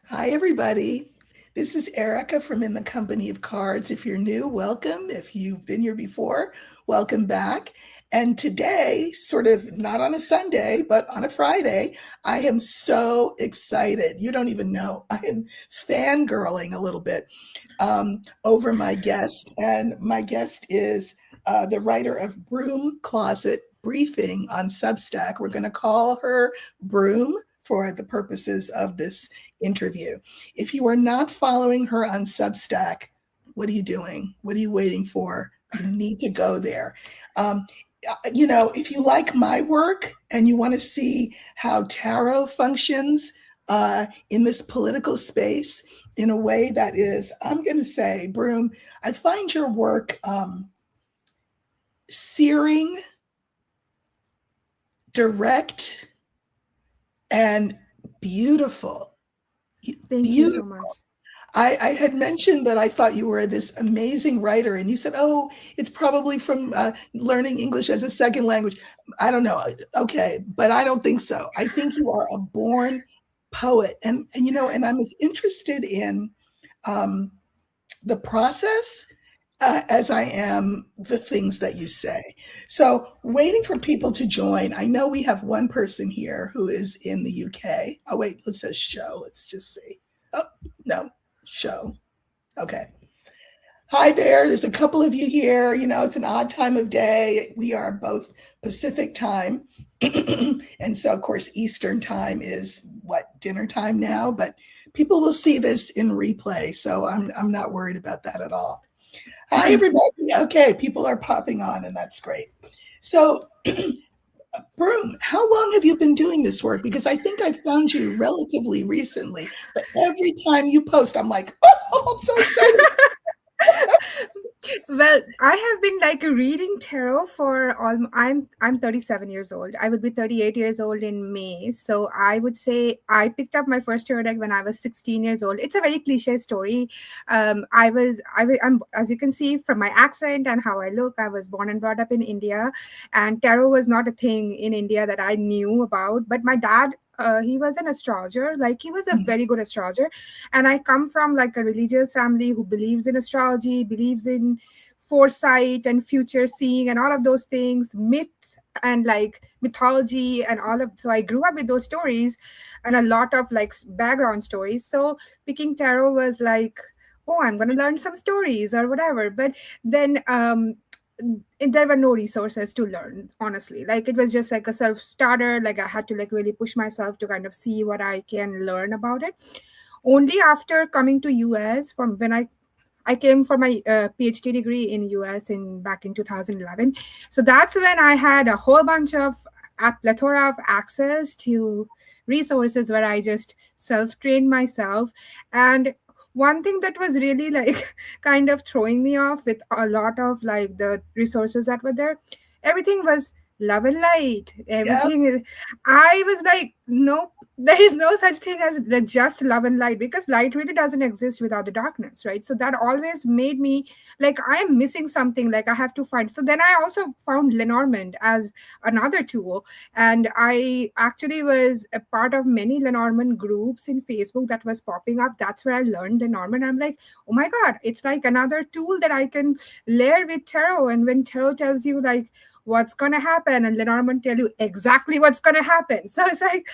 Hi, everybody. This is Erica from In the Company of Cards. If you're new, welcome. If you've been here before, welcome back. And today, sort of not on a Sunday, but on a Friday, I am so excited. You don't even know. I am fangirling a little bit over my guest. And my guest is the writer of Broom Closet Briefing on Substack. We're going to call her Broom for the purposes of this interview. If you are not following her on Substack, what are you doing? What are you waiting for? You need to go there. If you like my work and you want to see how tarot functions in this political space in a way that is, I'm going to say, Broom, I find your work searing, direct, and beautiful. Thank you so much. I had mentioned that I thought you were this amazing writer, and you said, "Oh, it's probably from learning English as a second language." I don't know. Okay, but I don't think so. I think you are a born poet, and I'm as interested in the process as I am the things that you say. So, waiting for people to join. I know we have one person here who is in the UK. Oh, wait, it says show. Let's just see. Oh, no, show. Okay. Hi there. There's a couple of you here. It's an odd time of day. We are both Pacific time. And so, of course, Eastern time is what, dinner time now? But people will see this in replay. So I'm not worried about that at all. Hi, everybody. Okay, people are popping on, and that's great. So, Broom, how long have you been doing this work? Because I think I found you relatively recently, but every time you post, I'm like, oh, I'm so excited. Well, I have been like reading tarot for all. I'm 37 years old. I would be 38 years old in May. So I would say I picked up my first tarot deck when I was 16 years old. It's a very cliche story. I'm, as you can see from my accent and how I look, I was born and brought up in India, and tarot was not a thing in India that I knew about. But my dad, he was an astrologer. Like, he was a very good astrologer, and I come from like a religious family who believes in astrology, believes in foresight and future seeing and all of those things, myth and like mythology and all of. So I grew up with those stories and a lot of like background stories. So picking tarot was like, oh, I'm going to learn some stories or whatever. But then there were no resources to learn, honestly. Like, it was just like a self starter. Like, I had to like really push myself to kind of see what I can learn about it. Only after coming to US, from when I came for my PhD degree in US in back in 2011. So that's when I had a whole bunch of a plethora of access to resources where I just self-trained myself. And one thing that was really like kind of throwing me off with a lot of like the resources that were there, everything was love and light. Yeah. Everything is, I was like, nope, there is no such thing as the just love and light, because light really doesn't exist without the darkness, right? So that always made me like, I am missing something, like I have to find. So then I also found Lenormand as another tool, and I actually was a part of many Lenormand groups in Facebook that was popping up. That's where I learned Lenormand. I'm like, oh my god, it's like another tool that I can layer with tarot. And when tarot tells you like what's gonna happen, and Lenormand tell you exactly what's gonna happen. So it's like,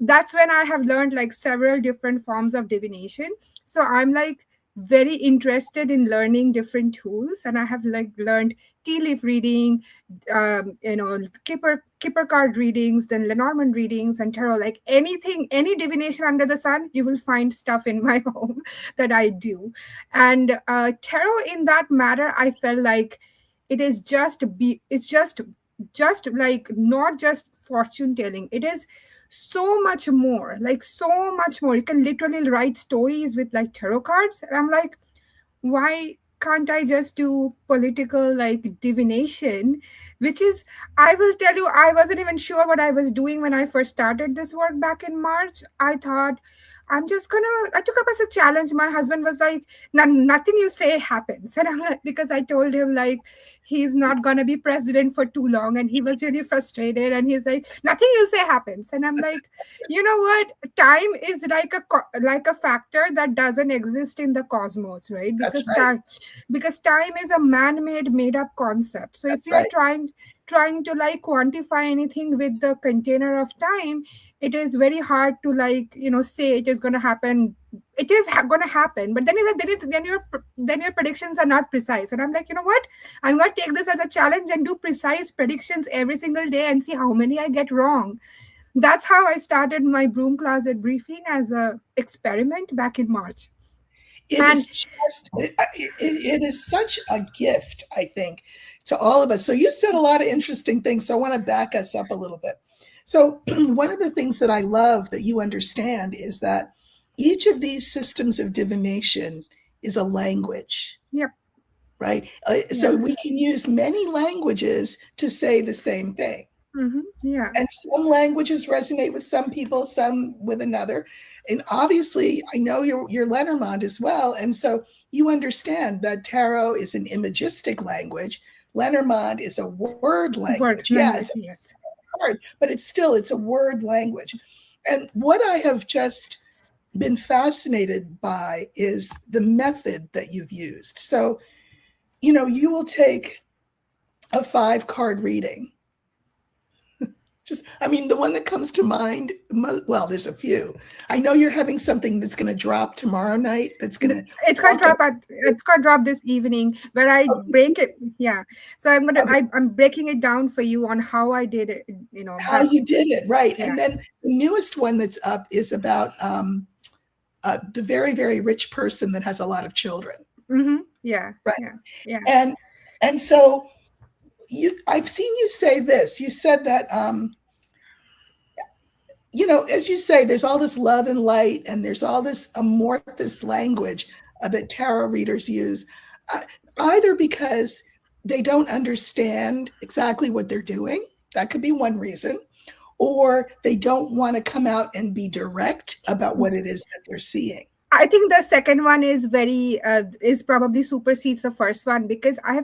that's when I have learned like several different forms of divination. So I'm like very interested in learning different tools, and I have like learned tea leaf reading, kipper card readings, then Lenormand readings, and tarot. Like anything, any divination under the sun, you will find stuff in my home that I do. And tarot, in that matter, I felt like it is it's just like not just fortune telling. It is so much more, like so much more. You can literally write stories with like tarot cards. And I'm like, why can't I just do political like divination, which is, I will tell you, I wasn't even sure what I was doing when I first started this work back in March. I thought I took up as a challenge. My husband was like, nothing you say happens. And I'm like, because I told him like he's not gonna be president for too long, and he was really frustrated, and he's like, nothing you say happens. And I'm like, you know what? Time is like like a factor that doesn't exist in the cosmos, right? That's right. Because time is a man-made, made-up concept. So if That's we are right. trying to like quantify anything with the container of time, it is very hard to like say it is going to happen. It is going to happen, but then your predictions are not precise. And I'm like, you know what, I'm going to take this as a challenge and do precise predictions every single day and see how many I get wrong. That's how I started my Broom Closet Briefing as a experiment back in March. It And is just, it is such a gift, I think, to all of us. So you said a lot of interesting things. So I want to back us up a little bit. So one of the things that I love that you understand is that each of these systems of divination is a language. yep. Right? So we can use many languages to say the same thing. Yeah. And some languages resonate with some people, some with another. And obviously, I know you're Lenormand as well. And so you understand that tarot is an imagistic language. Lenormand is a word language. Yeah, it's yes. hard, but it's a word language. And what I have just been fascinated by is the method that you've used. So, you will take a 5-card reading. The one that comes to mind, well, there's a few. I know you're having something that's going to drop tomorrow night. It's going to drop this evening, where I break it. Yeah. So I'm breaking it down for you on how I did it, how you did it. Right. Yeah. And then the newest one that's up is about the very, very rich person that has a lot of children. Yeah. Right. Yeah. And so I've seen you say this. You said that, as you say, there's all this love and light, and there's all this amorphous language that tarot readers use, either because they don't understand exactly what they're doing. That could be one reason. Or they don't want to come out and be direct about what it is that they're seeing. I think the second one is probably supersedes the first one, because I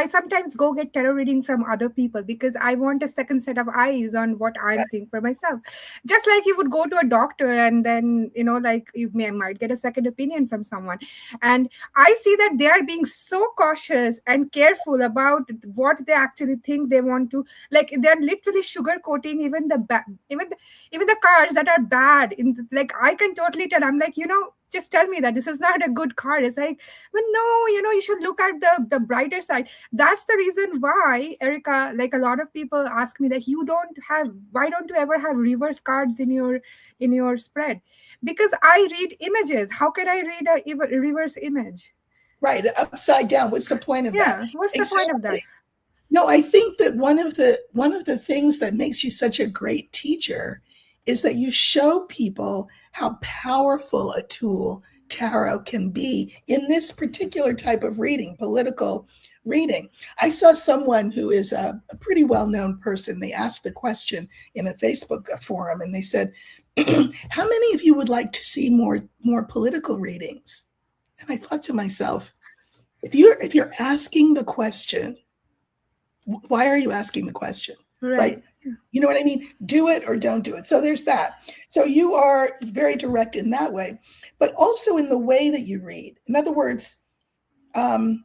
sometimes go get tarot reading from other people because I want a second set of eyes on what I'm seeing for myself. Just like you would go to a doctor and then, like you might get a second opinion from someone. And I see that they are being so cautious and careful about what they actually think they want to, like they're literally sugarcoating even the cards that are bad. I can totally tell. I'm like, just tell me that this is not a good card. It's like, but no, you should look at the brighter side. That's the reason why, Erica, like a lot of people ask me, like, why don't you ever have reverse cards in your spread? Because I read images. How can I read a reverse image? Right, upside down. What's the point of that? What's the point of that? No, I think that one of the things that makes you such a great teacher is that you show people how powerful a tool tarot can be in this particular type of reading, political reading. I saw someone who is a pretty well-known person. They asked the question in a Facebook forum, and they said, how many of you would like to see more political readings? And I thought to myself, if you're asking the question, why are you asking the question? Right. Like, you know what I mean? Do it or don't do it. So there's that. So you are very direct in that way, but also in the way that you read. In other words, you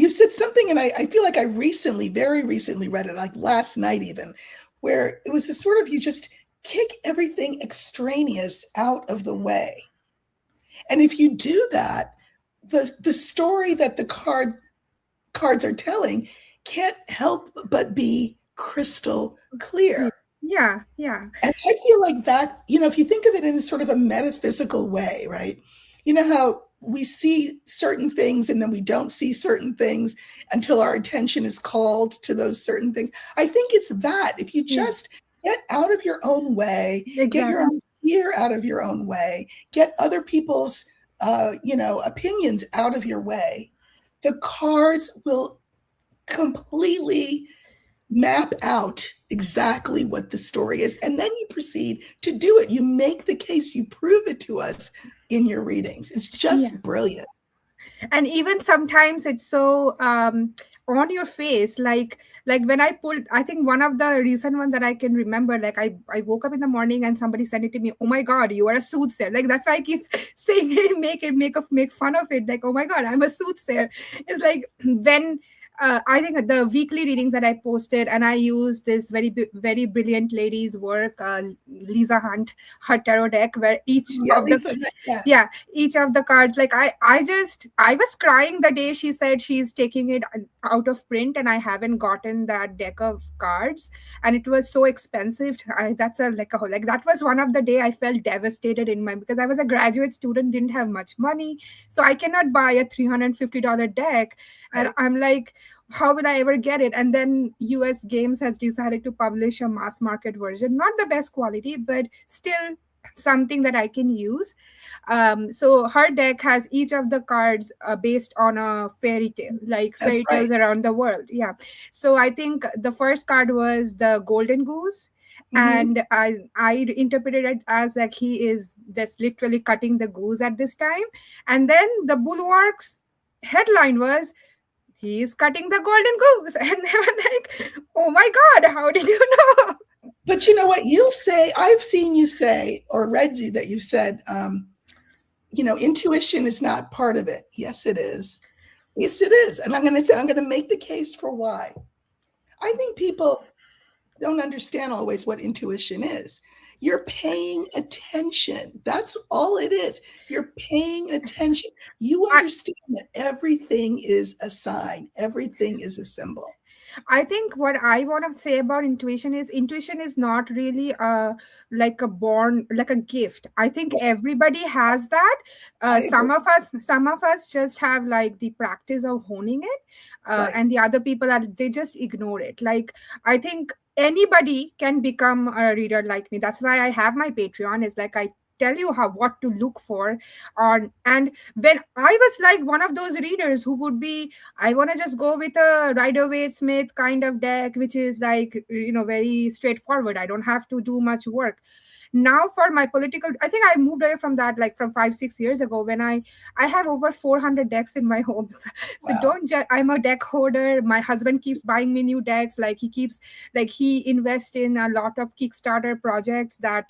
said something, and I feel like I very recently read it, like last night even, where it was a sort of, you just kick everything extraneous out of the way. And if you do that, the story that the cards are telling can't help but be crystal clear. Yeah. And I feel like that, if you think of it in a sort of a metaphysical way, right? You know how we see certain things and then we don't see certain things until our attention is called to those certain things. I think it's that. If you just get out of your own way, get your own fear out of your own way, get other people's opinions out of your way, the cards will completely map out exactly what the story is. And then you proceed to do it. You make the case, you prove it to us in your readings. It's just brilliant. And even sometimes it's so on your face, like when I pulled, I think one of the recent ones that I can remember, like I woke up in the morning and somebody sent it to me, oh my god, you are a soothsayer. Like that's why I keep saying it, make fun of it, like, oh my god, I'm a soothsayer. It's like when I think the weekly readings that I posted, and I used this very brilliant lady's work, Lisa Hunt, her tarot deck, where each of the each of the cards, like I was crying the day she said she's taking it out of print, and I haven't gotten that deck of cards, and it was so expensive. That was one of the day I felt devastated because I was a graduate student, didn't have much money, so I cannot buy a $350 deck, and I'm like, how will I ever get it? And then US Games has decided to publish a mass market version, not the best quality, but still something that I can use. So her deck has each of the cards based on a fairy tale, like fairy tales around the world. Yeah. So I think the first card was the Golden Goose. And I interpreted it as like he is just literally cutting the goose at this time. And then the Bulwark's headline was, he is cutting the golden goose. And they were like, oh my God, how did you know? But you know what? You'll say, I've seen you say, or read you that you've said, intuition is not part of it. Yes, it is. Yes, it is. And I'm going to make the case for why. I think people don't understand always what intuition is. You're paying attention. That's all it is. You're paying attention. You understand that everything is a sign. Everything is a symbol. I think what I want to say about intuition is not really like a gift. I think everybody has that. Some of us just have like the practice of honing it, and the other people they just ignore it. Like I think anybody can become a reader like me. That's why I have my Patreon. Is like I tell you what to look for on. And when I was like one of those readers who would be, I want to just go with a Rider-Waite-Smith kind of deck, which is like, very straightforward. I don't have to do much work. Now for my political, I think I moved away from that like from 5-6 years ago, when I have over 400 decks in my home. So I'm a deck hoarder. My husband keeps buying me new decks. Like he invests in a lot of Kickstarter projects that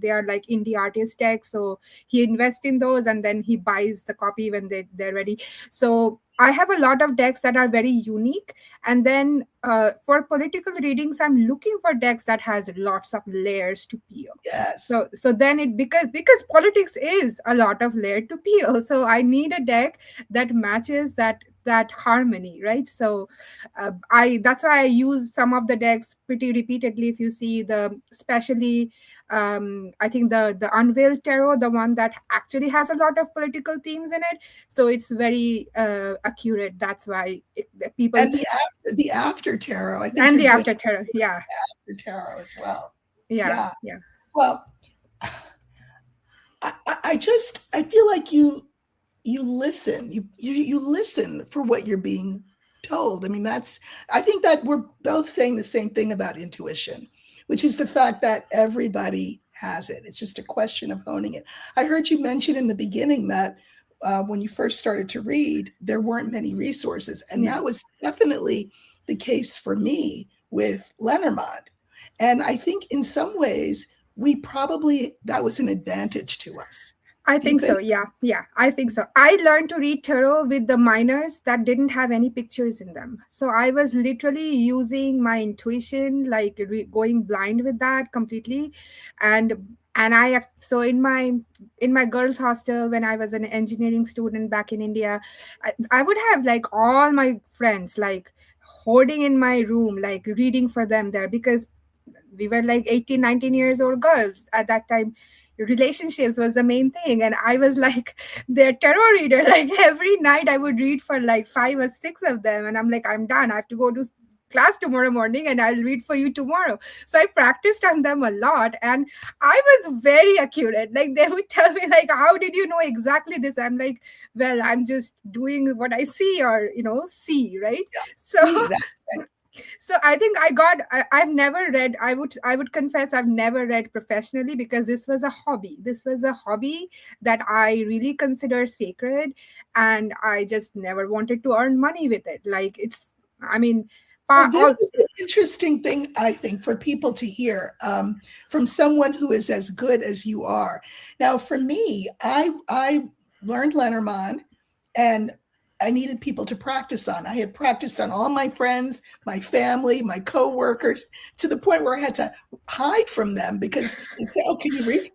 they are like indie artist decks. So he invests in those and then he buys the copy when they're ready. So I have a lot of decks that are very unique. And then for political readings, I'm looking for decks that has lots of layers to peel. Yes. So then because politics is a lot of layer to peel. So I need a deck that matches that harmony, right? So that's why I use some of the decks pretty repeatedly. If you see especially I think the Unveiled Tarot, the one that actually has a lot of political themes in it, so it's very accurate. That's why people and the after tarot, I think, and the after tarot, after tarot as well. Yeah. Well, I feel like you listen. You listen for what you're being told. I mean, I think that we're both saying the same thing about intuition, which is the fact that everybody has it. It's just a question of honing it. I heard you mention in the beginning that when you first started to read, there weren't many resources. And that was definitely the case for me with Lenormand. And I think in some ways, that was an advantage to us. I think so. Yeah, I think so. I learned to read tarot with the minors that didn't have any pictures in them. So I was literally using my intuition, like going blind with that completely. And so in my girls' hostel, when I was an engineering student back in India, I would have like all my friends like hoarding in my room, like reading for them there, because we were like 18, 19 years old girls at that time. Relationships was the main thing, and I was like their tarot reader. Like every night I would read for like 5 or 6 of them, and I'm like, I'm done, I have to go to class tomorrow morning and I'll read for you tomorrow. So I practiced on them a lot, and I was very accurate. Like they would tell me like, how did you know exactly this? I'm like, well, I'm just doing what I see, or see, right? So See, that, so I think I've never read, I would confess I've never read professionally, because this was a hobby that I really consider sacred, and I just never wanted to earn money with it. Like it's, I mean, so this all, is an interesting thing, I think, for people to hear from someone who is as good as you are. Now, for me, I learned Lenormand, and I needed people to practice on. I had practiced on all my friends, my family, my coworkers, to the point where I had to hide from them because they'd say, "Oh, can you read?"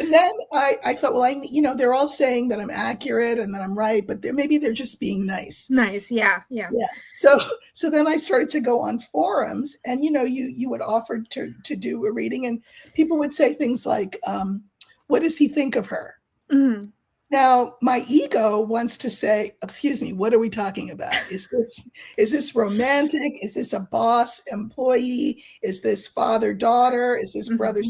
And then I thought, well, they're all saying that I'm accurate and that I'm right, but maybe they're just being nice. nice, yeah, yeah, Yeah. So then I started to go on forums, and you would offer to do a reading, and people would say things like, "What does he think of her?" Mhm. Now, my ego wants to say, "Excuse me, what are we talking about? Is this romantic? Is this a boss employee? Is this father-daughter? Is this brother?"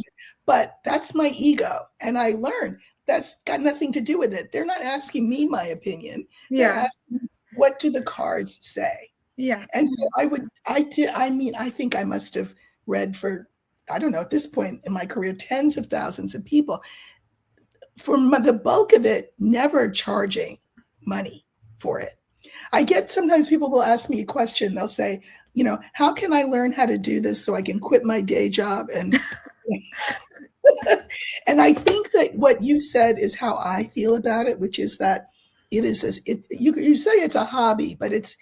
But that's my ego. And I learned that's got nothing to do with it. They're not asking me my opinion. They're Yeah, asking, what do the cards say? yeah, And so I think I must have read for, I don't know, at this point in my career, tens of thousands of people, for the bulk of it, never charging money for it. I get, sometimes people will ask me a question. They'll say, how can I learn how to do this so I can quit my day job? And I think that what you said is how I feel about it, which is that you say it's a hobby, but it's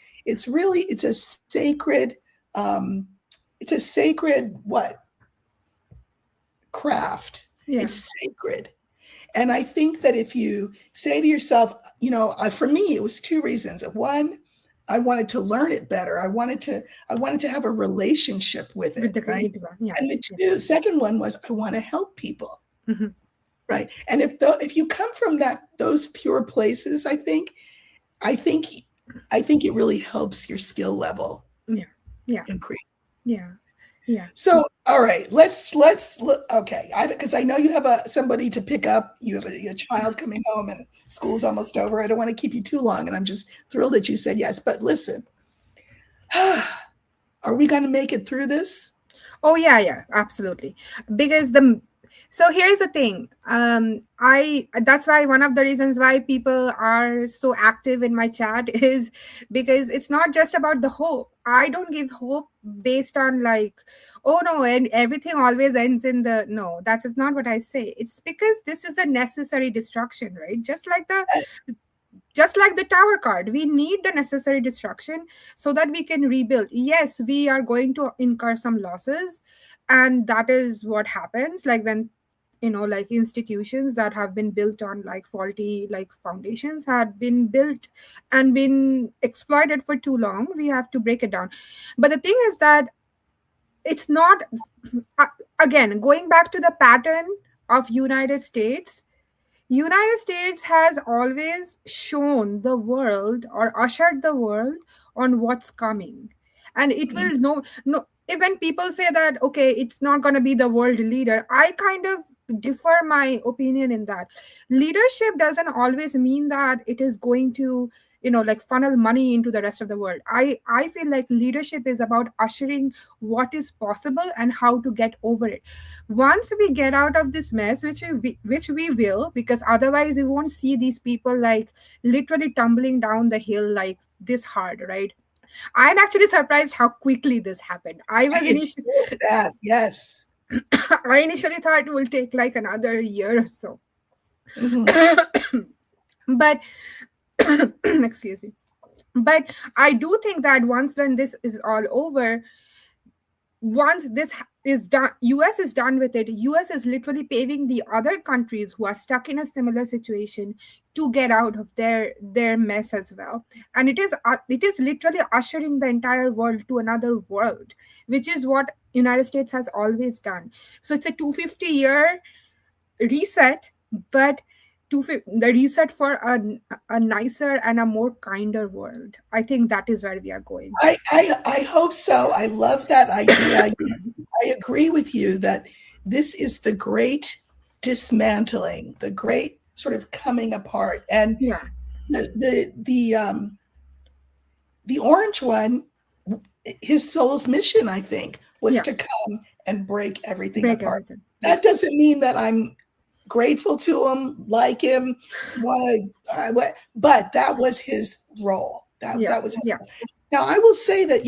really, it's a sacred, what, craft. yeah, It's sacred. And I think that if you say to yourself, for me, it was two reasons. One, I wanted to learn it better. I wanted to have a relationship with with it, the right? yeah, And the second one was, I want to help people, Mhm. right? And if you come from those pure places, I think it really helps your skill level Yeah, yeah, increase. yeah, yeah. So, all right, let's look. Okay, because I know you have somebody to pick up. You have a child coming home, and school's almost over. I don't want to keep you too long, and I'm just thrilled that you said yes. But listen, are we going to make it through this? Oh yeah, yeah, absolutely. Because so here's the thing. I That's why one of the reasons why people are so active in my chat is because it's not just about the hope. I don't give hope based on like, oh no, and everything always ends in the no. That's not what I say. It's because this is a necessary destruction, right? Just like the tower card, we need the necessary destruction so that we can rebuild. Yes, we are going to incur some losses, and that is what happens like when like institutions that have been built on like faulty like foundations had been built and been exploited for too long. We have to break it down. But the thing is that it's not uh, again, going back to the pattern of United States has always shown the world or ushered the world on what's coming. And it will no when people say that okay, it's not going to be the world leader, I kind of differ my opinion in that. Leadership doesn't always mean that it is going to like funnel money into the rest of the world. I feel like leadership is about ushering what is possible and how to get over it. Once we get out of this mess, which we will, because otherwise we won't see these people like literally tumbling down the hill like this hard, right? I'm actually surprised how quickly this happened. It's so fast. Yes. I initially thought it will take like another year or so. Mhm. But excuse me. But I do think that when this is all over, once this is done, US is done with it. US is literally paving the other countries who are stuck in a similar situation to get out of their mess as well. And it is literally ushering the entire world to another world, which is what United States has always done. So it's a 250-year reset, but the reset for a nicer and a more kinder world. I think that is where we are going. I hope so. I love that idea. I agree with you that this is the great dismantling, the great sort of coming apart. And Yeah, the orange one, his soul's mission, I think, was yeah, to come and break everything break apart. everything. Yeah, That doesn't mean that I'm grateful to him, like him, want to, but that was his role. yeah, That was his yeah, role. Now, I will say that,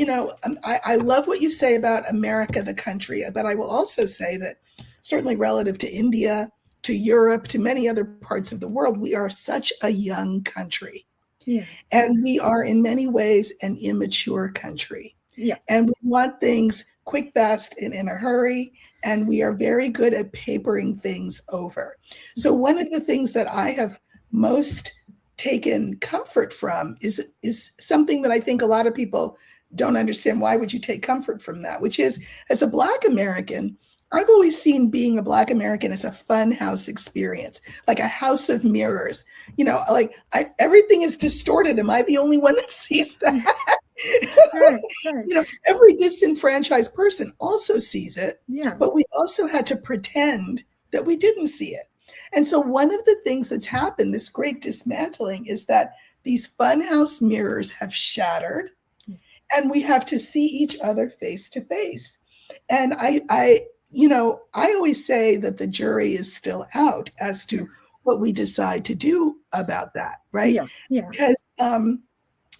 I love what you say about America, the country, but I will also say that certainly relative to India, to Europe, to many other parts of the world, we are such a young country. yeah, And we are in many ways an immature country. yeah, And we want things quick, fast, and in a hurry. And we are very good at papering things over. So one of the things that I have most taken comfort from is something that I think a lot of people don't understand. Why would you take comfort from that? Which is, as a Black American, I've always seen being a Black American as a fun house experience, like a house of mirrors. Like everything is distorted. Am I the only one that sees that? right, right. Every disenfranchised person also sees it, Yeah, but we also had to pretend that we didn't see it. And so one of the things that's happened, this great dismantling, is that these funhouse mirrors have shattered and we have to see each other face to face. And I always say that the jury is still out as yeah, to what we decide to do about that, right? yeah, yeah, Because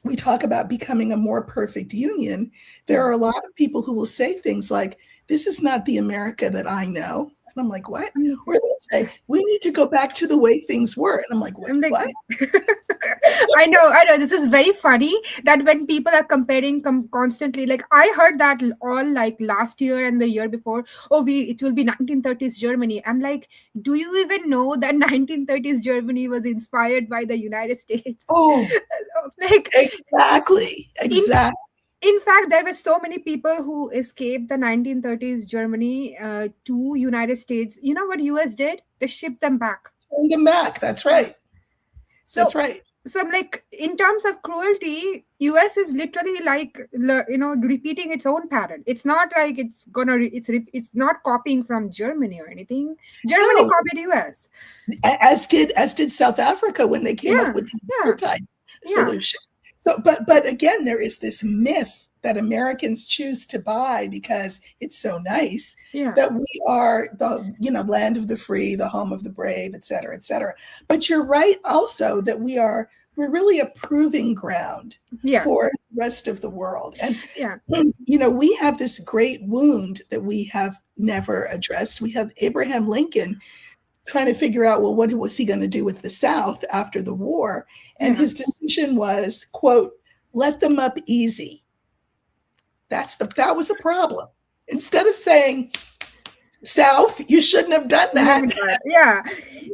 we talk about becoming a more perfect union. There yeah. are a lot of people who will say things like, "This is not the America that I know." And I'm like, "What?" Or they'll say, "We need to go back to the way things were." And I'm like, "What? I'm like, What?" I know. This is very funny that when people are comparing constantly, like I heard that all like last year and the year before. Oh, it will be 1930s Germany. I'm like, do you even know that 1930s Germany was inspired by the United States? Oh, Like, exactly, in exactly. in fact, there were so many people who escaped the 1930s Germany to United States. You know what US did? They shipped them back. Turn them back. That's Yeah. right. That's So, right. so I'm like, in terms of cruelty, US is literally like, repeating its own pattern. It's not like it's not copying from Germany or anything. Germany No, copied US. as did South Africa when they came up Yeah, with the yeah, apartheid yeah, solution. So, but again, there is this myth that Americans choose to buy because it's so nice yeah, that we are the land of the free, the home of the brave, et cetera, et cetera. But you're right also that we're really a proving ground yeah, for the rest of the world. And yeah, we have this great wound that we have never addressed. We have Abraham Lincoln trying to figure out, well, what was he going to do with the South after the war? And yeah, his decision was, quote, let them up easy. That was a problem. Instead of saying, South, you shouldn't have done that, yeah,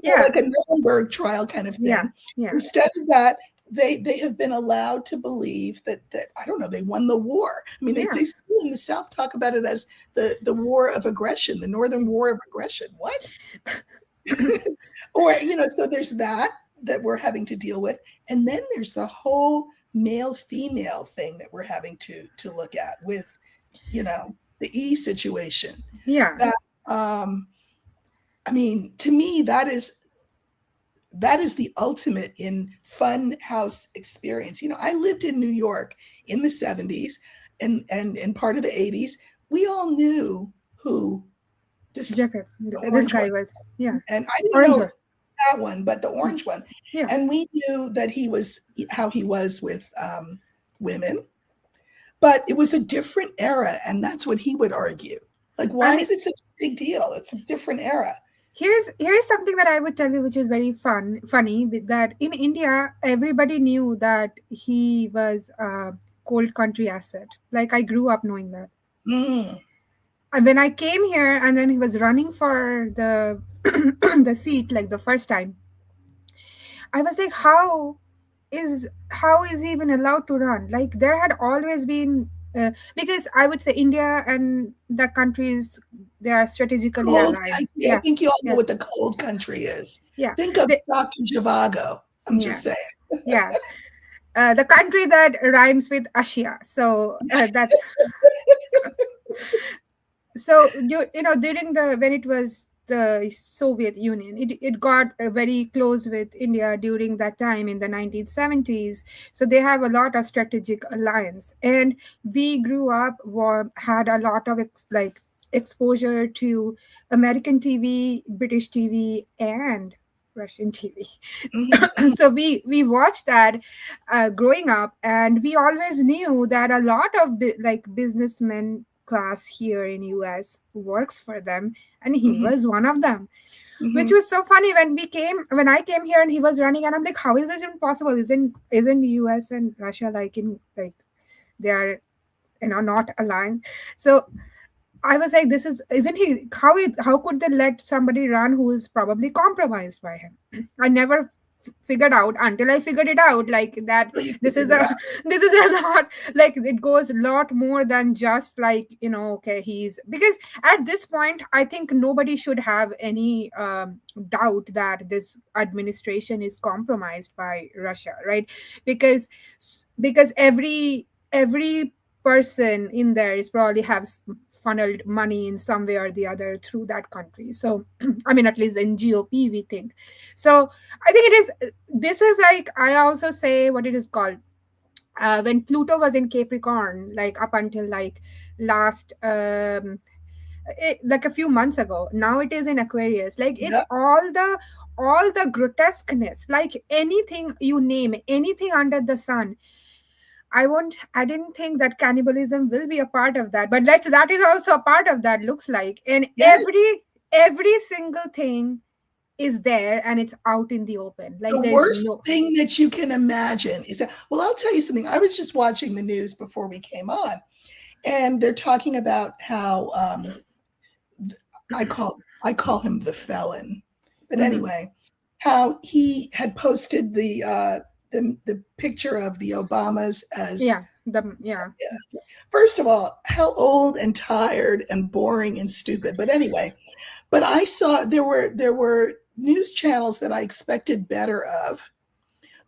yeah, like a Nuremberg trial kind of yeah, thing. yeah, Instead of that, they have been allowed to believe that I don't know, they won the war. I mean, yeah. they still in the South talk about it as the war of aggression, the Northern War of Aggression. What? Or so there's that we're having to deal with, and then there's the whole male female thing that we're having to look at with the situation. Yeah. That I mean, to me, that is the ultimate in fun house experience. I lived in New York in the 70s and part of the 80s. We all knew who this Jacket. This orange one, guy was, yeah, and I didn't orange know one. that one, but the orange one. Yeah. And we knew that how he was with women, but it was a different era. And that's what he would argue. Like, I why mean, is it such a big deal? It's a different era. here's something that I would tell you, which is very funny, with that in India, everybody knew that he was a cold country asset. Like I grew up knowing that. Mm. And when I came here, and then he was running for the the seat, like the first time, I was like, how is he even allowed to run? Like there had always been Because I would say India and the countries, they are strategically Cold aligned. country. I Yeah, think you all know yeah, what the cold country is. yeah. Think of They, Dr. Zhivago. I'm yeah, just saying. yeah. The country that rhymes with Asia. So that's so during the when it was the Soviet Union, it got very close with India during that time in the 1970s. So they have a lot of strategic alliance, and we grew up had a lot of exposure to American TV, British TV, and Russian TV. Mhm, mhm, So we watched that growing up, and we always knew that a lot of businessmen class here in US works for them, and he mhm, was one of them, which mhm. was so funny when I came here and he was running, and I'm like, how is this impossible? Isn't US and Russia they are not aligned? So I was like, this is isn't he how could they let somebody run who is probably compromised by him? I never figured out until I figured it out, like that Well, you this is figured it a out. this is a lot, like it goes a lot more than just okay, he's because at this point I think nobody should have any doubt that this administration is compromised by Russia, right? Because every person in there is probably have funneled money in some way or the other through that country. So I mean, at least in GOP we think. So I think this is like, I also say what it is called, when Pluto was in Capricorn, like up until like last like a few months ago. Now it is in Aquarius. Like it's Yep. all the grotesqueness, like anything you name, anything under the sun. I didn't think that cannibalism will be a part of that, but that is also a part of that, looks like. And Yes. every single thing is there, and it's out in the open. Like The there's worst no. thing that you can imagine is that, well, I'll tell you something. I was just watching the news before we came on, and they're talking about how I call him the felon, but Mhm. anyway, how he had posted the picture of the Obamas as, Yeah, yeah. first of all, how old and tired and boring and stupid. But anyway, but I saw there were news channels that I expected better of,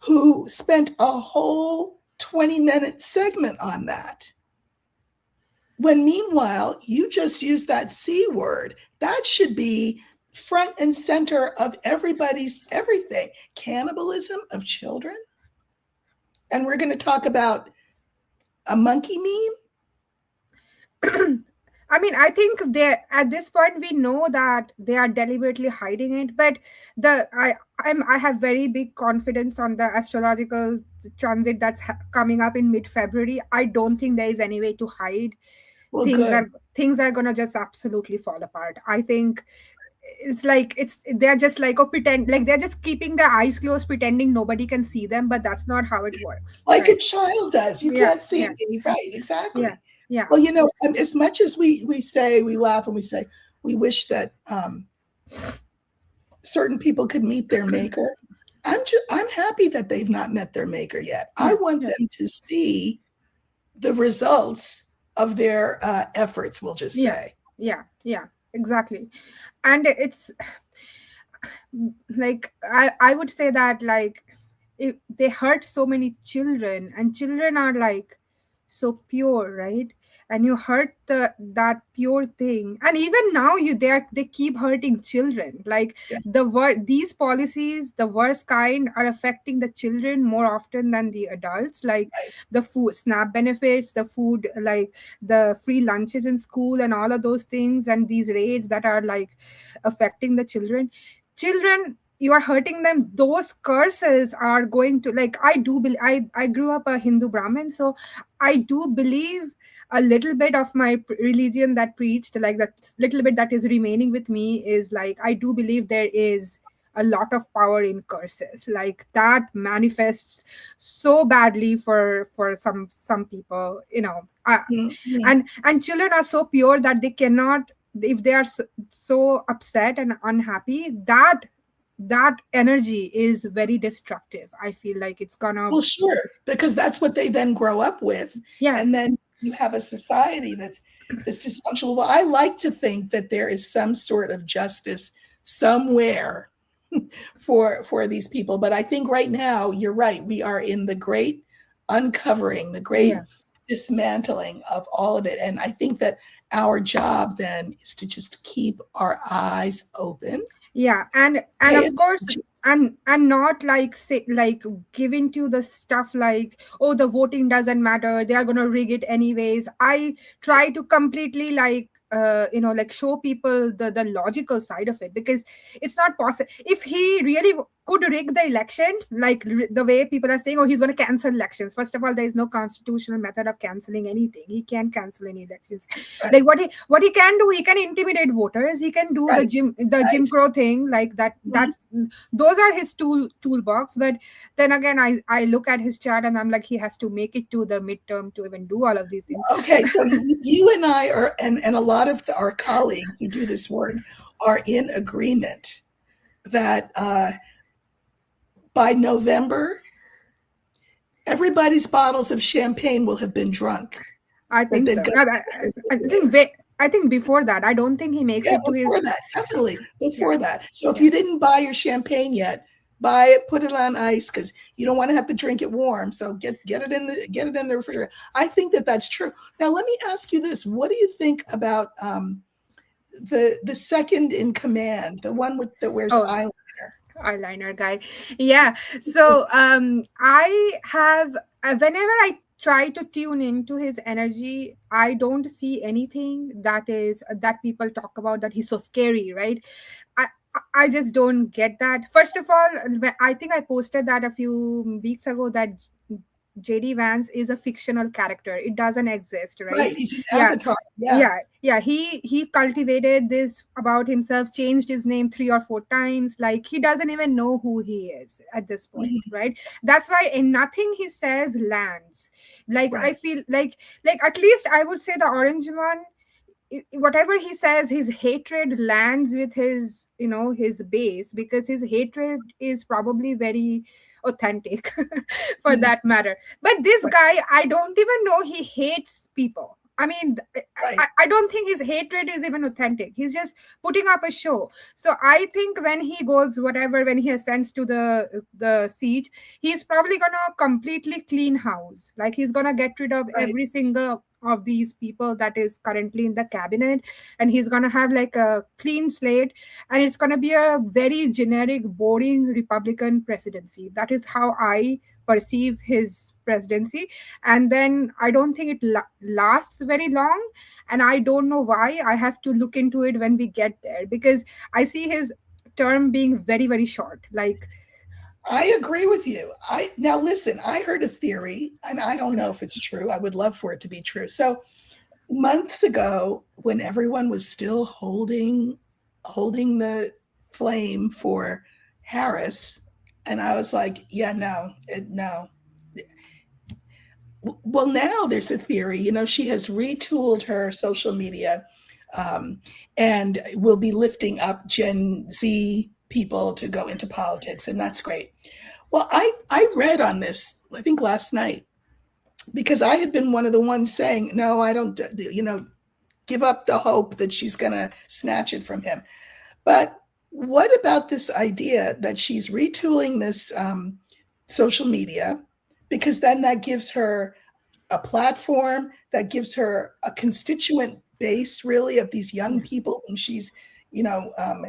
who spent a whole 20-minute segment on that. When meanwhile, you just use that C word. That should be front and center of everybody's everything. Cannibalism of children. And we're going to talk about a monkey meme. I mean, I think they at this point we know that they are deliberately hiding it, but I have very big confidence on the astrological transit that's coming up in mid-February. I don't think there is any way to hide. Well, things good. are things are gonna just absolutely fall apart. I think they're just like, oh, pretend, like they're just keeping their eyes closed, pretending nobody can see them, but that's not how it works, Like a right? child does. You Yeah, can't see yeah, me. Right, yeah, exactly. yeah, Well, as much as we say, we laugh and we say, we wish that certain people could meet their maker. I'm happy that they've not met their maker yet. I yeah, want yeah, them to see the results of their efforts, we'll just yeah, say. yeah, yeah, exactly. And it's like, I would say that, like, if they hurt so many children, and children are like so pure, right? And you hurt that pure thing, and even now they keep hurting children. Like Yeah, these policies, the worst kind, are affecting the children more often than the adults. Like right. the food SNAP benefits, the food, like the free lunches in school and all of those things, and these raids that are like affecting the children. You are hurting them. Those curses are going to, like, I grew up a Hindu Brahmin, so I do believe a little bit of my religion that preached, like that little bit that is remaining with me is like, I do believe there is a lot of power in curses, like that manifests so badly for some people, Mhm. and children are so pure that they cannot, if they are so upset and unhappy, that energy is very destructive. I feel like it's gonna. Well, sure, because that's what they then grow up with. Yeah, And then you have a society that's dysfunctional. Well, I like to think that there is some sort of justice somewhere for these people. But I think right now, you're right. We are in the great uncovering, the great Yeah. dismantling of all of it. And I think that our job then is to just keep our eyes open. Yeah, and Pay of course, attention. and not like say like giving to the stuff like, oh, the voting doesn't matter, they are going to rig it anyways. I try to completely like like show people the logical side of it, because it's not possible. If he really could rig the election, like the way people are saying, oh, he's going to cancel elections. First of all, there is no constitutional method of canceling anything. He can't cancel any elections. Right, Like what he can do, he can intimidate voters, he can do the right, Jim right. Crow thing, like that. Mhm. That's those are his toolbox. But then again, I look at his chart and I'm like, he has to make it to the midterm to even do all of these things. Okay, so you and I are, and a lot of our colleagues who do this work are in agreement that by November, everybody's bottles of champagne will have been drunk. I That think they've so. got. I think before that, I don't think he makes Yeah, it to his. before that, definitely Yeah, before that. So if yeah. you didn't buy your champagne yet, buy it, put it on ice, because you don't want to have to drink it warm. So get it in the refrigerator. I think that that's true. Now let me ask you this: what do you think about the second in command, the one that wears Oh, eyeliner? eyeliner guy. Yeah. So I have whenever I try to tune into his energy, I don't see anything that people talk about that he's so scary, right? I just don't get that. First of all, I think I posted that a few weeks ago that JD Vance is a fictional character. It doesn't exist, right? Right, he's an Yeah, avatar. Yeah. yeah. He cultivated this about himself, changed his name 3 or 4 times. Like he doesn't even know who he is at this point, Mhm. right? That's why in nothing he says lands. Like I Right, feel like at least I would say the orange one, whatever he says, his hatred lands with his his base, because his hatred is probably very authentic for mhm, that matter. But this right, guy, I don't even know he hates people. I mean, right. I don't think his hatred is even authentic. He's just putting up a show. So I think when he goes, whatever, when he ascends to the seat, he's probably gonna completely clean house. Like he's gonna get rid of Right. every single of these people that is currently in the cabinet, and he's going to have like a clean slate, and it's going to be a very generic boring Republican presidency. That is how I perceive his presidency. And then I don't think it lasts very long, and I don't know why. I have to look into it when we get there, because I see his term being very very short, like. I agree with you. I now listen, I heard a theory, and I don't know if it's true. I would love for it to be true. So months ago, when everyone was still holding the flame for Harris, and I was like, yeah, no, no. Well, now there's a theory. She has retooled her social media, um, and will be lifting up Gen Z people to go into politics, and that's great. Well, I read on this, I think last night, because I had been one of the ones saying, no, I don't, give up the hope that she's going to snatch it from him. But what about this idea that she's retooling this social media, because then that gives her a platform, that gives her a constituent base, really, of these young Yeah, people whom she's, you know, um,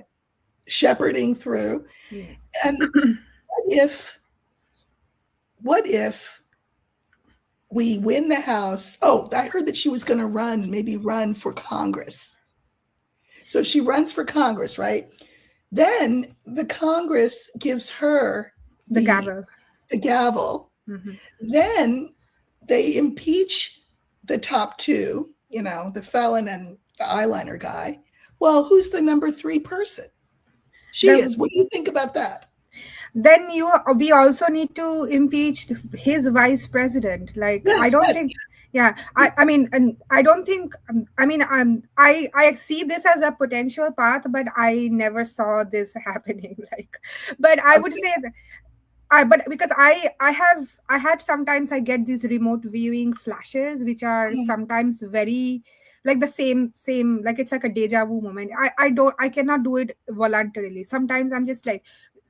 shepherding through. yeah. And if what if we win the House? Oh, I heard that she was going to maybe run for Congress. So she runs for Congress, right? Then the Congress gives her The the, gavel. the gavel. Hmm. Then they impeach the top two, the felon and the eyeliner guy. Well, who's the number 3 person? She The is. What do you think about that? then we also need to impeach his vice president. Like I Yes, don't yes, think. Yeah, I mean, and I don't think. I mean, I see this as a potential path, but I never saw this happening. Like, but I would okay. say that. but because I had sometimes I get these remote viewing flashes which are Mm, sometimes very like the same, like it's like a deja vu moment. I cannot do it voluntarily. Sometimes I'm just like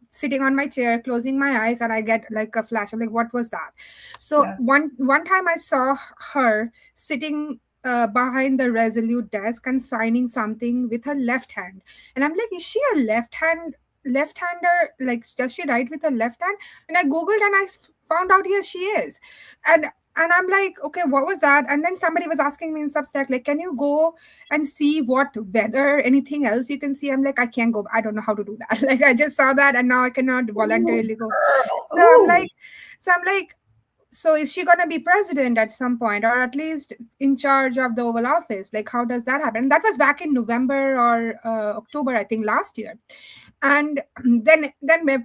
sitting on my chair closing my eyes and I get like a flash. I'm like, what was that? So yeah, one time I saw her sitting behind the Resolute desk and signing something with her left hand, and I'm like, is she a left-hander? Like, does she write with her left hand? And I googled and found out, yes, she is. And I'm like, okay, what was that? And then somebody was asking me in Substack, like, can you go and see what weather, anything else you can see? I'm like, I can't go. I don't know how to do that. Like, I just saw that and now I cannot ooh, voluntarily go. girl, So I'm ooh, like, so I'm like, so is she going to be president at some point, or at least in charge of the Oval Office? Like, how does that happen? That was back in November or October, I think, last year. And then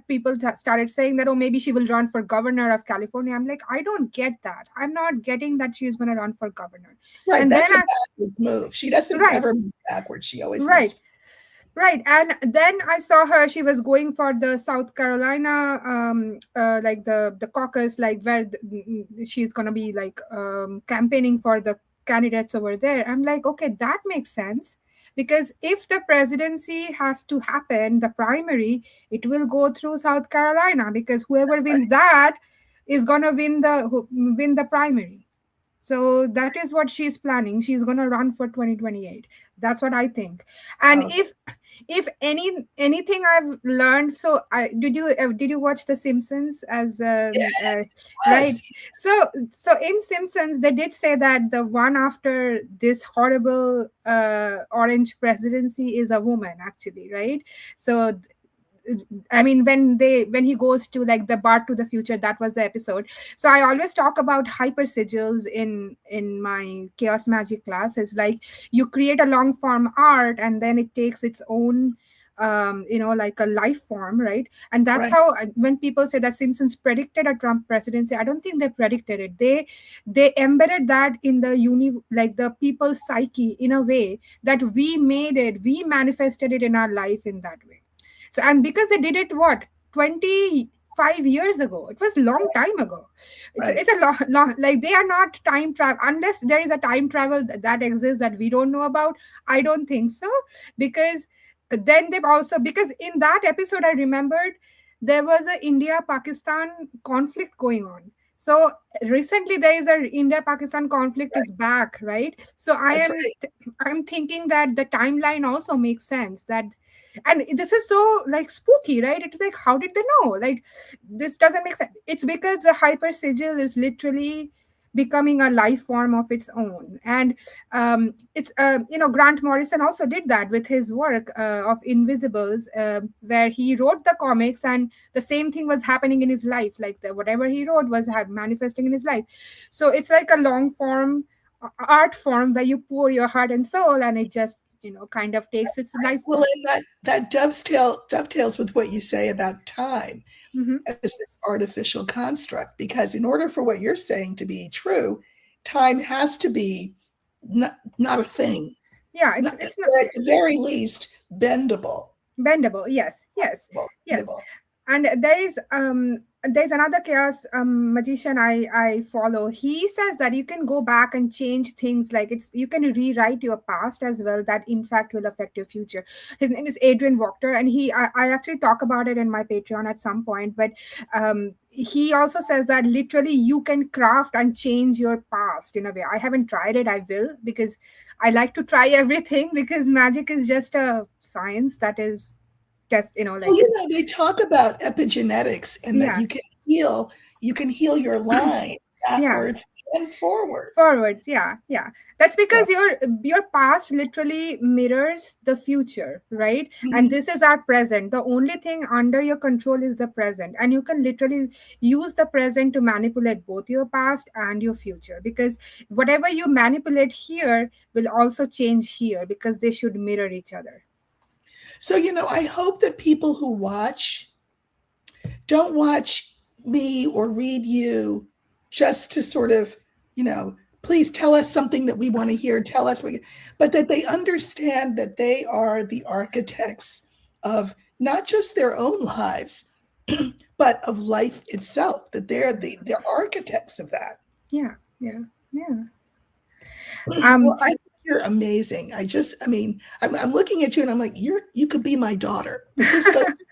people started saying that, oh, maybe she will run for governor of California. I'm like, I don't get that. I'm not getting that she's going to run for governor. right. And then That's a backwards move. She doesn't right, ever move backwards. She always right. moves. Right, and then I saw her. She was going for the South Carolina, like the caucus, like where she's gonna be like campaigning for the candidates over there. I'm like, okay, that makes sense, because if the presidency has to happen, the primary, it will go through South Carolina, because whoever wins that is gonna win the primary. So that is what she's planning. She's going to run for 2028. That's what I think. And Okay. if anything I've learned, so I did you watch The Simpsons as Yes, right? yes, So in Simpsons they did say that the one after this horrible orange presidency is a woman, actually, right? So I mean, when he goes to like the bar to the future, that was the episode. So I always talk about hypersigils in my chaos magic class. Is like you create a long form art and then it takes its own like a life form, right? And that's right. how when people say that Simpsons predicted a Trump presidency, I don't think they predicted it. They embedded that in the like the people's psyche in a way that we manifested it in our life in that way. So, and because they did it, what, 25 years ago, it was a long time ago. It's Right. a long, like they are not time travel unless there is a time travel that exists that we don't know about. I don't think so, because then they've also, because in that episode I remembered there was a India Pakistan conflict going on. So recently there is a India Pakistan conflict is back, right? So That's right. I'm thinking that the timeline also makes sense, that, and this is so like spooky, right? It's like, how did they know? Like, this doesn't make sense. It's because the hyper sigil is literally becoming a life form of its own. And it's Grant Morrison also did that with his work of Invisibles, where he wrote the comics and the same thing was happening in his life, like whatever he wrote was manifesting in his life. So it's like a long form art form where you pour your heart and soul and it just kind of takes its life Well, form. and that dovetails with what you say about time Hmm. as this artificial construct, because in order for what you're saying to be true, time has to be not a thing, Yeah, not, it's not or at the very least bendable, bendable. Yes, yes, bendable, yes. bendable. And there's another chaos magician I follow. He says that you can go back and change things, like it's you can rewrite your past as well, that in fact will affect your future. His name is Adrian Wachter, and I actually talk about it in my Patreon at some point. But he also says that literally you can craft and change your past in a way. I haven't tried it. I will, because I like to try everything, because magic is just a science that is just Well, like, they talk about epigenetics and that yeah, you can heal your line yeah, backwards and forwards. forwards, yeah, yeah. That's Yeah. because your past literally mirrors the future, right? And Mhm. this is our present. The only thing under your control is the present, and you can literally use the present to manipulate both your past and your future, because whatever you manipulate here will also change here, because they should mirror each other. So, I hope that people who watch don't watch me or read you just to sort of, please tell us something that we want to hear, tell us, but that they understand that they are the architects of not just their own lives, but of life itself, that they're the architects of that. Yeah, yeah, yeah. Well, I think you're amazing. I mean, I'm looking at you and I'm like, you could be my daughter, but this goes,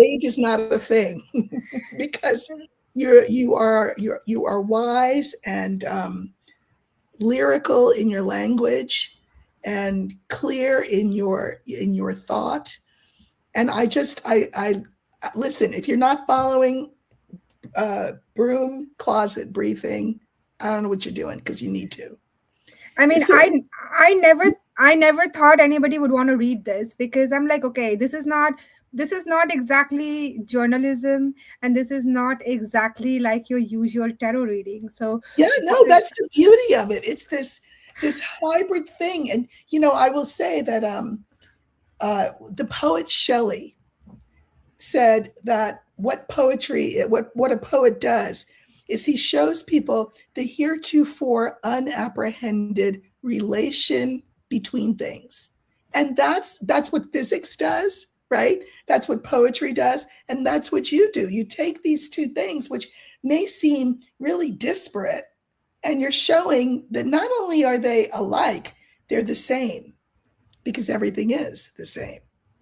age is not a thing because you are wise and lyrical in your language and clear in your thought. And I listen, if you're not following Broom Closet Briefing, I don't know what you're doing because you need to. I mean, Is there I never thought anybody would want to read this, because I'm like, okay, this is not exactly journalism, and this is not exactly like your usual tarot reading. So Yeah, this no, is that's the beauty of it. It's this hybrid thing. And I will say that the poet Shelley said that what a poet does is he shows people the heretofore unapprehended relation between things. And that's what physics does, right? That's what poetry does, and that's what you do. You take these two things which may seem really disparate, and you're showing that not only are they alike, they're the same, because everything is the same.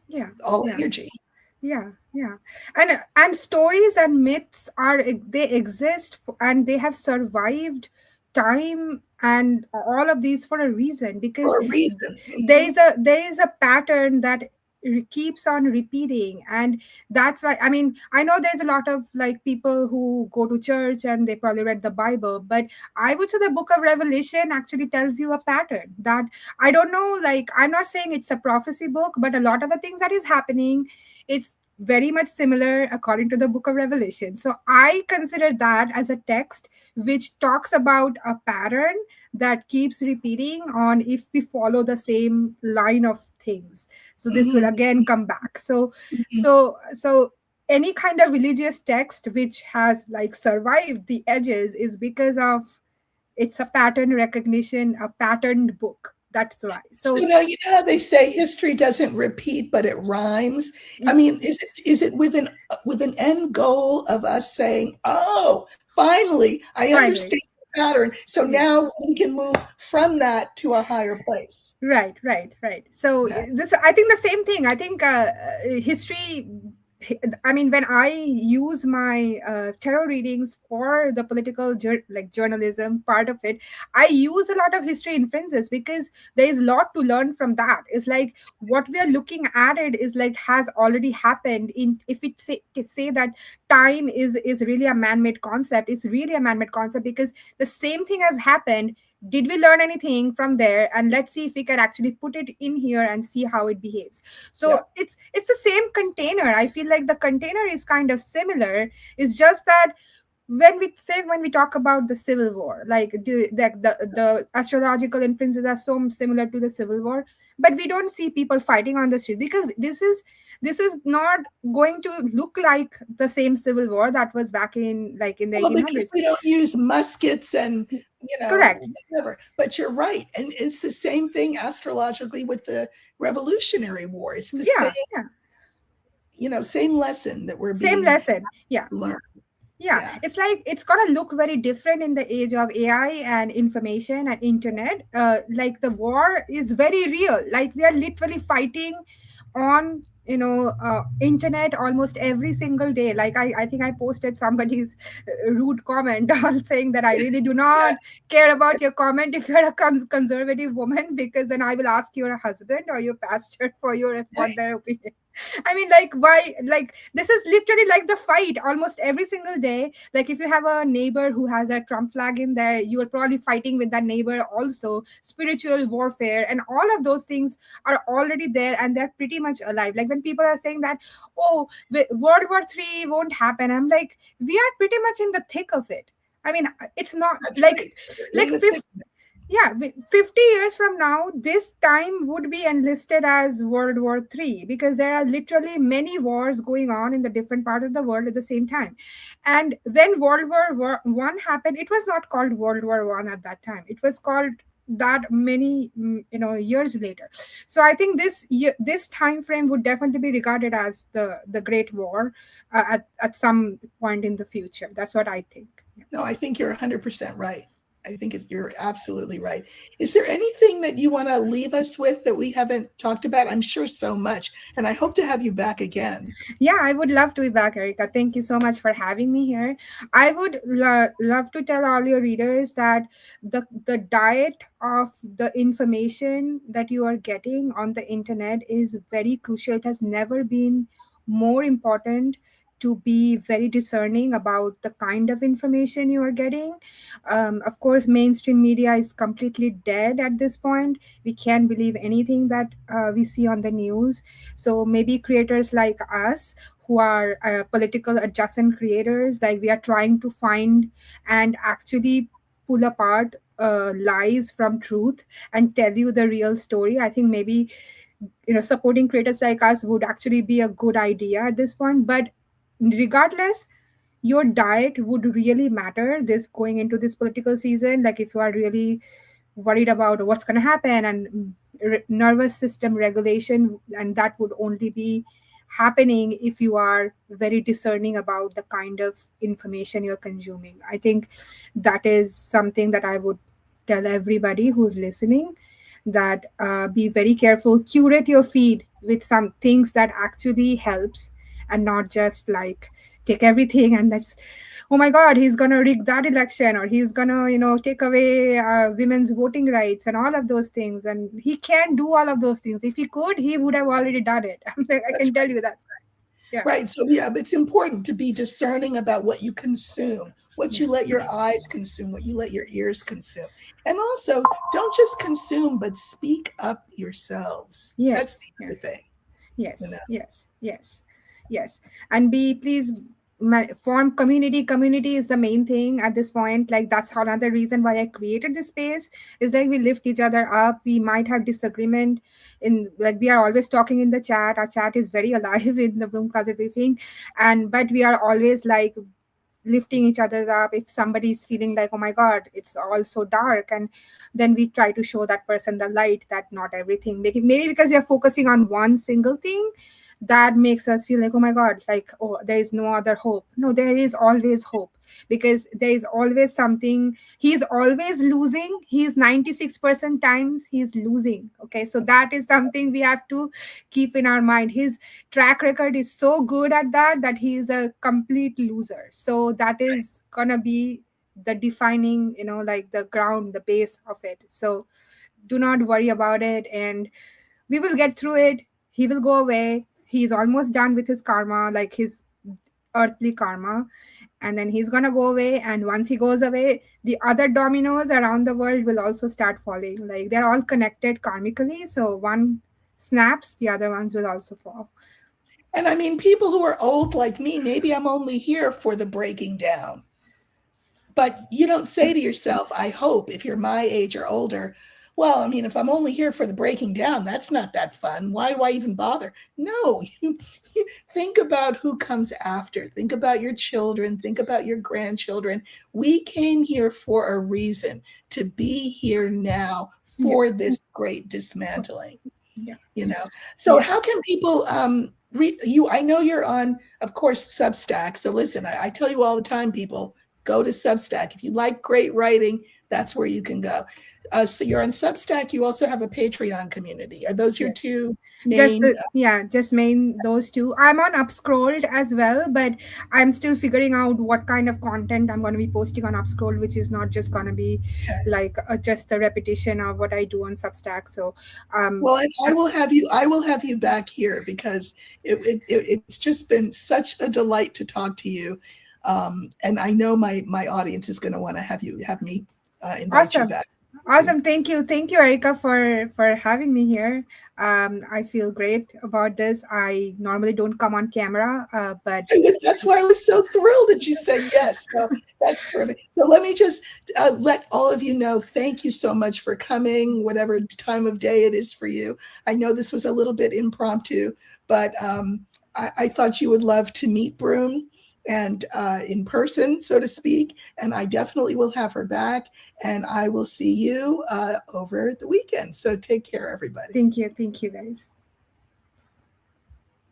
yeah, All yeah. energy. Yeah, yeah. And stories and myths they exist, and they have survived time and all of these for a reason, because For a reason. Mm-hmm. there is a pattern that keeps on repeating. And that's why, I mean, I know there's a lot of like people who go to church and they probably read the Bible, but I would say the book of Revelation actually tells you a pattern that, I don't know, like, I'm not saying it's a prophecy book, but a lot of the things that is happening, it's very much similar according to the book of Revelation. So I consider that as a text which talks about a pattern that keeps repeating on if we follow the same line of things. So this will Mm-hmm. again come back. So Mm-hmm. so any kind of religious text which has like survived the edges is because of it's a pattern recognition, a patterned book. That's why. So So now you know how they say history doesn't repeat, but it rhymes. I mean, is it with an end goal of us saying, "Oh, finally, I finally, understand the pattern." So yeah. now we can move from that to a higher place. Right, right, right. So Yeah, this, I think the same thing. I think history. I mean, when I use my tarot readings for the political like journalism part of it, I use a lot of history inferences, because there is a lot to learn from that. It's like what we are looking at it is like has already happened. In if it say that time is really a man-made concept, it's really a man-made concept, because the same thing has happened. Did we learn anything from there, and let's see if we can actually put it in here and see how it behaves. yeah. So it's the same container. I feel like the container is kind of similar. It's just that when we talk about the civil war, like the astrological inferences are so similar to the civil war, but we don't see people fighting on the street, because this is not going to look like the same civil war that was back in like in the Well, because 1800s. we don't use muskets and Correct. whatever. But you're right, and it's the same thing astrologically with the Revolutionary War. It's the Yeah, yeah. same lesson that we're Same being lesson. Yeah. learned. Yeah, Yeah. it's like it's gonna look very different in the age of AI and information and internet. Like the war is very real. Like we are literally fighting on internet almost every single day. Like I think I posted somebody's rude comment on saying that I really do Yeah. not care about your comment if you're a conservative woman, because then I will ask your husband or your pastor for their opinion. I mean, like, why? Like, this is literally like the fight almost every single day. Like, if you have a neighbor who has a Trump flag in there, you are probably fighting with that neighbor also. Spiritual warfare and all of those things are already there, and they're pretty much alive. Like, when people are saying that, oh, World War III won't happen, I'm like, we are pretty much in the thick of it. I mean, it's not That's like right. We're in like the thick. yeah, 50 years from now, this time would be enlisted as World War III, because there are literally many wars going on in the different part of the world at the same time. And when World War One happened, it was not called World War One at that time. It was called that many years later. So I think this time frame would definitely be regarded as the Great War at some point in the future. That's what I think. No, I think you're 100% right. I think you're absolutely right. Is there anything that you want to leave us with that we haven't talked about? I'm sure so much, and I hope to have you back again. Yeah, I would love to be back, Erica. Thank you so much for having me here. I would love to tell all your readers that the diet of the information that you are getting on the internet is very crucial. It has never been more important to be very discerning about the kind of information you are getting. Of course, mainstream media is completely dead at this point. We can't believe anything that we see on the news. So maybe creators like us, who are political adjacent creators, like we are trying to find and actually pull apart lies from truth and tell you the real story. I think maybe supporting creators like us would actually be a good idea at this point. But regardless, your diet would really matter this going into this political season. Like if you are really worried about what's going to happen and nervous system regulation, and that would only be happening if you are very discerning about the kind of information you're consuming. I think that is something that I would tell everybody who's listening, that be very careful, curate your feed with some things that actually helps, and not just like take everything and that's, oh my god, he's gonna rig that election, or he's gonna take away women's voting rights and all of those things. And he can't do all of those things. If he could, he would have already done it. I That's can tell you that. Yeah. right. So yeah, but it's important to be discerning about what you consume, what you let Yes. your eyes consume, what you let your ears consume. And also, don't just consume, but speak up yourselves. That's Yes. the Yeah. other thing, you Yes, know. yes, yes, yes. And be please form community. Community is the main thing at this point. Like that's another reason why I created this space, is like we lift each other up. We might have disagreement in, like we are always talking in the chat. Our chat is very alive in the Broom Closet Briefing. And but we are always like lifting each other's up. If somebody is feeling like, oh my god, it's all so dark, and then we try to show that person the light, that not everything, maybe because we are focusing on one single thing, that makes us feel like, oh my god, like, oh, there is no other hope. No, there is always hope, because there is always something. He's always losing. He's 96% times he's losing. Okay, so that is something we have to keep in our mind. His track record is so good at that he is a complete loser. So that is gonna be the defining, like the ground, the base of it. So do not worry about it, and we will get through it. He will go away. He's almost done with his karma, like his earthly karma, and then he's gonna go away. And once he goes away, the other dominoes around the world will also start falling. Like they're all connected karmically, so one snaps, the other ones will also fall. And I mean, people who are old like me, maybe I'm only here for the breaking down. But you don't say to yourself, I hope, if you're my age or older, well, I mean, if I'm only here for the breaking down, that's not that fun. Why do I even bother? No, you think about who comes after. Think about your children. Think about your grandchildren. We came here for a reason, to be here now Yeah. for this great dismantling. Yeah. So Yeah. how can people read you? I know you're on, of course, Substack. So listen, I tell you all the time, people, go to Substack. If you like great writing, that's where you can go. So you're on Substack. You also have a Patreon community. Are those your Yeah. two Just main? just main those two. I'm on Upscrolled as well, but I'm still figuring out what kind of content I'm going to be posting on Upscrolled, which is not just going to be like just a repetition of what I do on Substack. So Well, and I will have you. I will have you back here, because it's just been such a delight to talk to you, and I know my audience is going to want to have me invite you awesome. back. Awesome. Thank you, Erica, for having me here. I feel great about this. I normally don't come on camera, but That's why I was so thrilled that you said yes. So that's perfect. So let me just let all of you know, thank you so much for coming, whatever time of day it is for you. I know this was a little bit impromptu, but I thought you would love to meet Broom. and in person, so to speak. And I definitely will have her back. And I will see you over the weekend. So take care, everybody. Thank you. Thank you, guys.